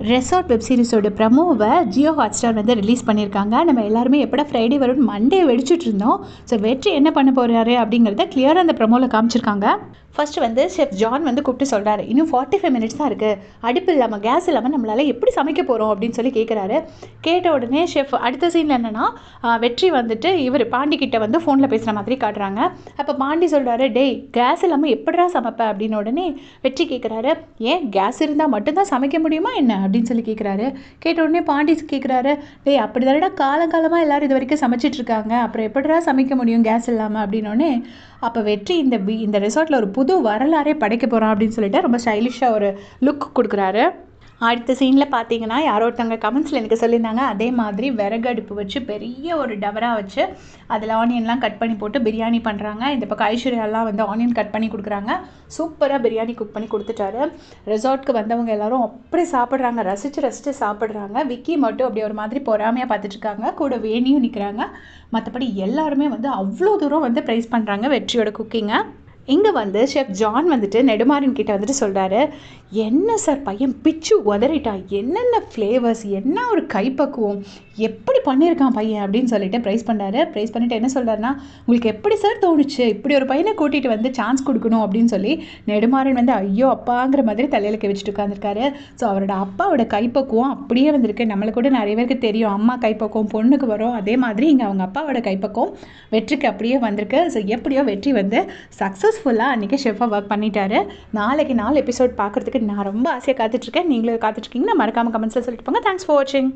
Resort web சீரிஸோட ப்ரமோவை Jio Hotstar வந்து release பண்ணியிருக்காங்க. நம்ம எல்லாருமே எப்படா ஃப்ரைடே வரும் மண்டே வெடிச்சிட்டு இருந்தோம். ஸோ வெற்றி என்ன பண்ண போகிறாரு அப்படிங்கிறத கிளியராக அந்த ப்ரமோவில் காமிச்சிருக்காங்க. ஃபர்ஸ்ட் வந்து ஷெஃப் ஜான் வந்து கூப்பிட்டு சொல்கிறாரு, இன்னும் 45 மினிட்ஸ் தான் இருக்குது, அடுப்பு இல்லாமல் கேஸ் இல்லாமல் நம்மளால் எப்படி சமைக்க போகிறோம் அப்படின்னு சொல்லி கேட்குறாரு. கேட்ட உடனே ஷெஃப் அடுத்த சீனில் என்னென்னா வெற்றி வந்துட்டு இவர் பாண்டிக்கிட்ட வந்து ஃபோனில் பேசுகிற மாதிரி காட்டுறாங்க. அப்போ பாண்டி சொல்கிறாரு, டேய் கேஸ் இல்லாமல் எப்படிடா சமைப்ப அப்படின்னு. உடனே வெற்றி கேட்குறாரு, ஏன் கேஸ் இருந்தால் மட்டும்தான் சமைக்க முடியுமா என்ன அப்படின்னு சொல்லி கேட்குறாரு. கேட்ட உடனே பாண்டி கேட்குறாரு, டேய் அப்படி தானடா காலங்காலமாக எல்லோரும் இது வரைக்கும் சமைச்சிட்ருக்காங்க, அப்புறம் எப்படிடா சமைக்க முடியும் கேஸ் இல்லாமல் அப்படின்னோடனே அப்போ வெற்றி இந்த ரெசார்ட்டில் ஒரு புது வரலாறே படைக்க போகிறோம் அப்படின்னு சொல்லிட்டு ரொம்ப ஸ்டைலிஷாக ஒரு லுக் கொடுக்குறாரு. அடுத்த சீனில் பார்த்தீங்கன்னா யாரோ ஒருத்தவங்க கமெண்ட்ஸில் எனக்கு சொல்லியிருந்தாங்க, அதே மாதிரி விறகு அடுப்பு வச்சு பெரிய ஒரு டவரா வச்சு அதில் ஆனியன்லாம் கட் பண்ணி போட்டு பிரியாணி பண்ணுறாங்க. இந்த பக்கம் ஐஸ்வர்யாலாம் வந்து ஆனியன் கட் பண்ணி கொடுக்குறாங்க. சூப்பராக பிரியாணி குக் பண்ணி கொடுத்துட்டாரு. ரெசார்ட்க்கு வந்தவங்க எல்லாரும் அப்படி சாப்பிட்றாங்க, ரசித்து சாப்பிட்றாங்க. விக்கி மட்டும் அப்படி ஒரு மாதிரி பொறாமையாக பார்த்துட்ருக்காங்க, கூட வேணியும் நிற்கிறாங்க. மற்றபடி எல்லாருமே வந்து அவ்வளோ தூரம் வந்து ப்ரைஸ் பண்ணுறாங்க வெற்றியோட குக்கிங்கை. இங்கே வந்து ஷெஃப் ஜான் வந்துட்டு நெடுமாறன் கிட்ட வந்துட்டு சொல்கிறாரு, என்ன சார் பையன் பிச்சு உதறிட்டான், என்னென்ன ஃப்ளேவர்ஸ், என்ன ஒரு கைப்பக்குவம், எப்படி பண்ணியிருக்கான் பையன் அப்படின்னு சொல்லிட்டு ப்ரைஸ் பண்ணுறாரு. ப்ரைஸ் பண்ணிவிட்டு என்ன சொல்கிறாருன்னா, உங்களுக்கு எப்படி சார் தோணுச்சு இப்படி ஒரு பையனை கூட்டிகிட்டு வந்து சான்ஸ் கொடுக்கணும் அப்படின்னு சொல்லி. நெடுமாறன் வந்து ஐயோ அப்பாங்கிற மாதிரி தலையில் வச்சுட்டு உட்காந்துருக்காரு. ஸோ அவரோட அப்பாவோட கைப்பக்குவம் அப்படியே வந்திருக்கு. நம்மளுக்கு கூட நிறைய பேருக்கு தெரியும், அம்மா கைப்பக்குவம் பொண்ணுக்கு வரும், அதே மாதிரி இங்கே அவங்க அப்பாவோட கைப்பக்குவம் வெற்றிக்கு அப்படியே வந்திருக்கு. ஸோ எப்படியோ வெற்றி வந்து சக்ஸஸ்ஃபுல்லாக அன்றைக்கி ஷெஃபாக ஒர்க் பண்ணிட்டாரு. நாளைக்கு 4 எபிசோட் பார்க்குறதுக்கு நான் ரொம்ப ஆசையாக காத்துட்ருக்கேன். நீங்களும் காத்துட்ருக்கீங்கன்னா மறக்காமல் கமெண்ட்ஸில் சொல்லிட்டு போங்க. தேங்க்ஸ் ஃபார் வாட்சிங்.